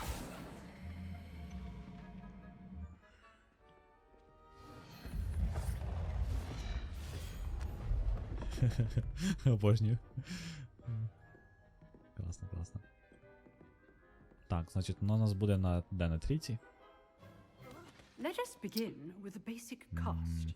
Обожнюю. Класно, класно. Так, значить, воно у нас буде на де на трійці. Let us begin with the basic cast.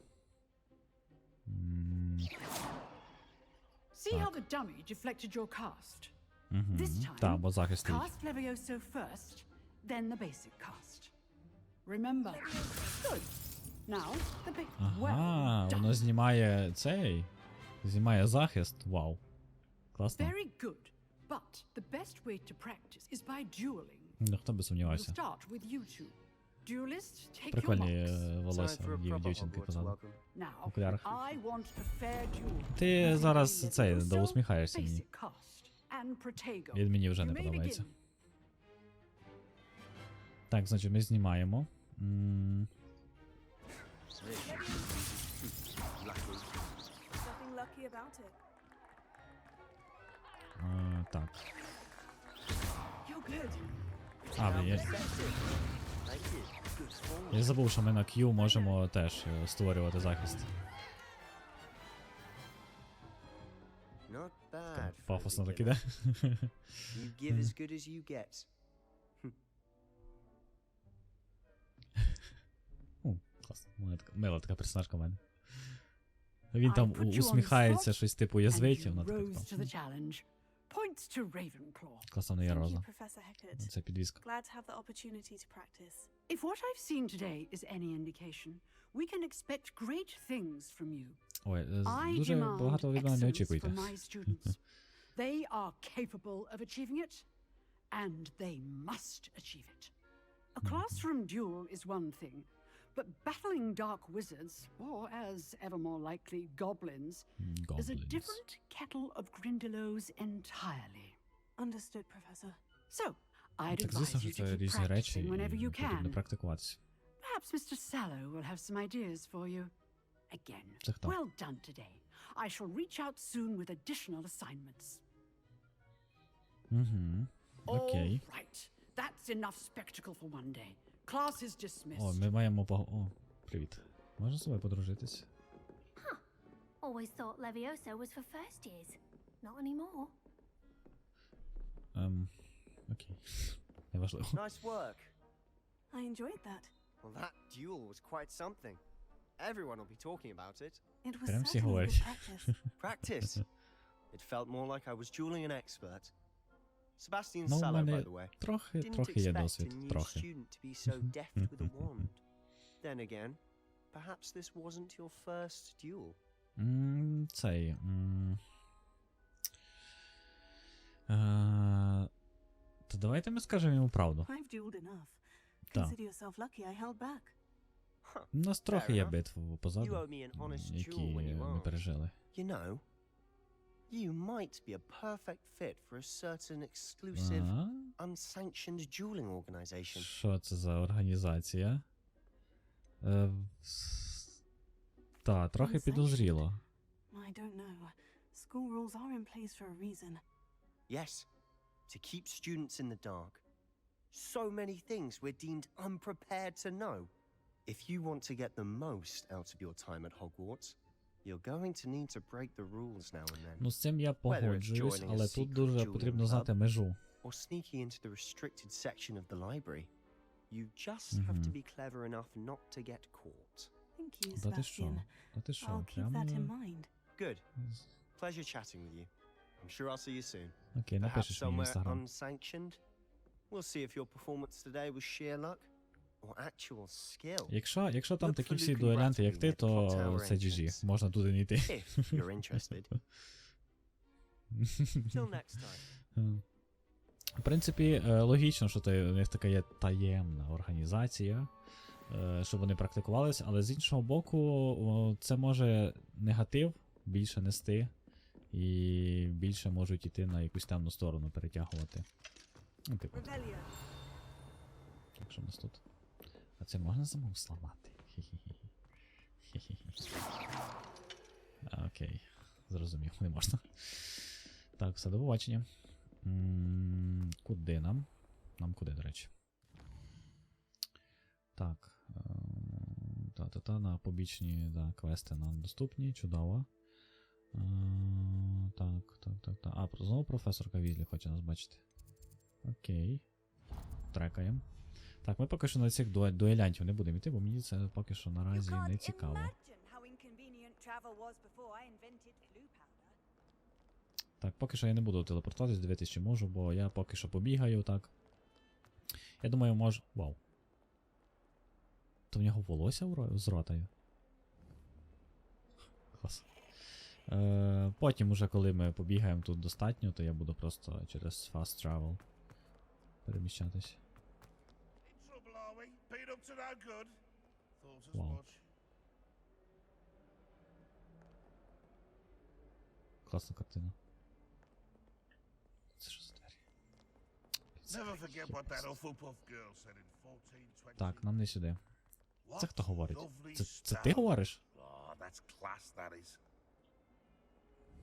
See how the dummy deflected your cast? This time, Так, бо захист стоїть. cast Levioso first, then the basic cast. Remember. Good. Now, the big... Ага, well done. воно знімає цей. Знімає захист. Вау. Класно. Very good. But the best way to practice is by dueling. Ну, хто би We'll сумнівався. start with you two. Duelists, take your Прикольні marks. волосся Time for a є в proper дівчинки Hogwarts казали. welcome. Now, окулярах. I want a fair duel. Ти зараз Between цей Levioso, доусміхаєшся мені. basic cast, and Protego. Він мені вже You не may подобається. begin. Так, значить, ми знімаємо. Nothing lucky about it. Так. You're good. А, блін, Thank you. Good form. я забув, що ми на Q можемо теж створювати захист. Not bad. Так, for a пафосно так beginner. іде. You give as good as you get. Класно. Мила така персонажка в мене. Він там I put you on усміхається, spot, щось типу And язвить, і you вона така. rose to the challenge. Points to Ravenclaw. Класно, не є Thank you, роза. Professor Hecat. Це підвізка. Glad to have the opportunity to practice. If what I've seen today is any indication, we can expect great things from you. Ой, I дуже demand багато від мене не excellence очікуйте. from my students. They are capable of achieving it, and they must achieve it. A classroom duel is one thing, but battling dark wizards, or as ever more likely, goblins, is a Goblins. different kettle of Grindylows entirely. Understood, Professor. So, I'd Так, звісно, advise що you to це keep різні речі, practicing whenever і you потрібно can. практикуватися. Perhaps Mr. Sallow will have some ideas for you. Again, Це хто? well done today. I shall reach out soon with additional assignments. Угу. Окей. All right. That's enough spectacle for one day. Class is dismissed. О, ми маємо О, привіт. Можна з собою подружитись? Always thought Levioso was for first years. Not anymore. Окей. Неважливо. Nice work. I enjoyed that. Well, that duel was quite something. Everyone will be talking about it. It was Прям всі certainly good говорять. practice. Practice. It felt more like I was dueling an expert. Sebastian Ну, в Sallow, by мене the way. трохи Didn't є expect a досвід. new Трохи. student to be so deft with a wand. Then again, perhaps this wasn't your first duel. Цей. То давайте ми скажемо йому правду. I've dueled enough. Так. Consider yourself lucky I held back. У нас трохи Fair є enough. битв You позаду, owe me an honest які duel when you ми asked. пережили. You know, you might be a perfect fit for a certain exclusive, unsanctioned dueling organization. Що це за організація? Та, трохи підозріло. I don't know. School rules are in place for a reason. Yes, to keep students in the dark. So many things we're deemed unprepared to know. If you want to get the most out of your time at Hogwarts, you're going to need to break the rules now and then. Ну, з цим я Whether it's погоджуюсь, joining a але тут secret дуже dueling потрібно club знати межу. or sneaking into the restricted section of the library. You just have to be clever enough not to get caught. Thank you, Та ти що? Sebastian. Та ти що? I'll keep Прям... that in mind. Good. Pleasure chatting with you. I'm sure I'll see you soon. Окей, Perhaps напишеш мені в somewhere Інстаграм. unsanctioned. We'll see if your performance today was sheer luck or actual skill. Якщо там Look такі for всі Luke and дуелянти, Bradley як ти, at the clock то tower це GG. entrance. Можна туди не йти. If you're interested. Till next time. В принципі, логічно, що у них така є таємна організація, щоб вони практикувалися, але з іншого боку, це може негатив більше нести, і більше можуть йти на якусь темну сторону, перетягувати. Ну, типу. Якщо в нас тут. А це можна замов сламати? Окей. Зрозумів, не можна. Так, все, до побачення. Куди нам? Нам куди, до речі? Так. На побічні квести нам доступні. Чудово. Так. А, знову професорка Візлі хоче нас бачити. Окей. Трекаємо. Так, ми поки що на цих дуелянтів не будемо йти, бо мені це поки що наразі не цікаво. Так, поки що я не буду телепортуватись, дивитися, чи можу, бо я поки що побігаю, так. Я думаю, можу... Вау. То в нього волосся з рота. Клас. Потім уже, коли ми побігаємо тут достатньо, то я буду просто через fast travel переміщатись. Вау. Класна картина. Це що за двері? Так, нам не сюди. Це хто говорить? Це ти говориш?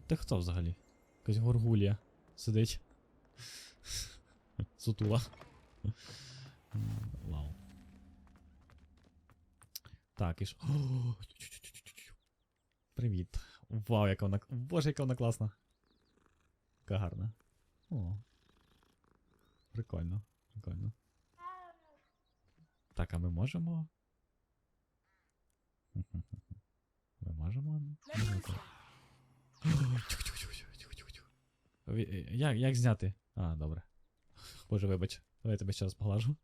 Ти хто взагалі? Якась горгулія сидить. Сутула. Вау. Так, і ж... Привіт. Вау, яка вона... Боже, яка вона класна. Яка гарна. О. Прикольно. Прикольно. Так, а ми можемо... Ми можемо... Як зняти? А, добре. Боже, вибач. Давай я тебе ще раз поглажу.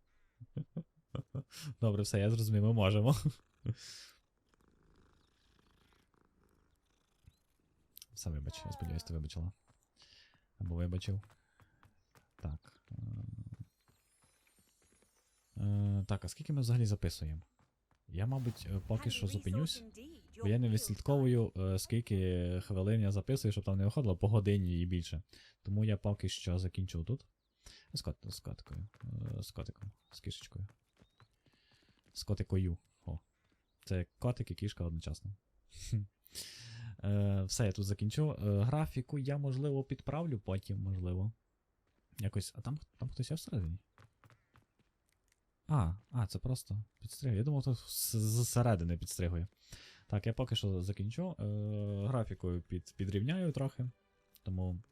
Добре, все, я зрозумів, ми можемо. Все, вибач, я сподіваюся, ти вибачила. Або вибачив. Так. Так, а скільки ми взагалі записуємо? Я, мабуть, поки що зупинюсь, бо я не відслідковую, скільки хвилин я записую, щоб там не виходило по годині і більше. Тому я поки що закінчу тут. З котикою. З котиком. З кішечкою. З котикою. О. Це котик і кішка одночасно. Все, я тут закінчу. Графіку я, можливо, підправлю потім, можливо. Якось. А там хтось є всередині? Це просто підстригує. Я думав, то зсередини підстригує. Так, я поки що закінчу. Графікою підрівняю трохи. Тому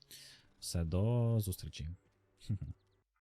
все, до зустрічі.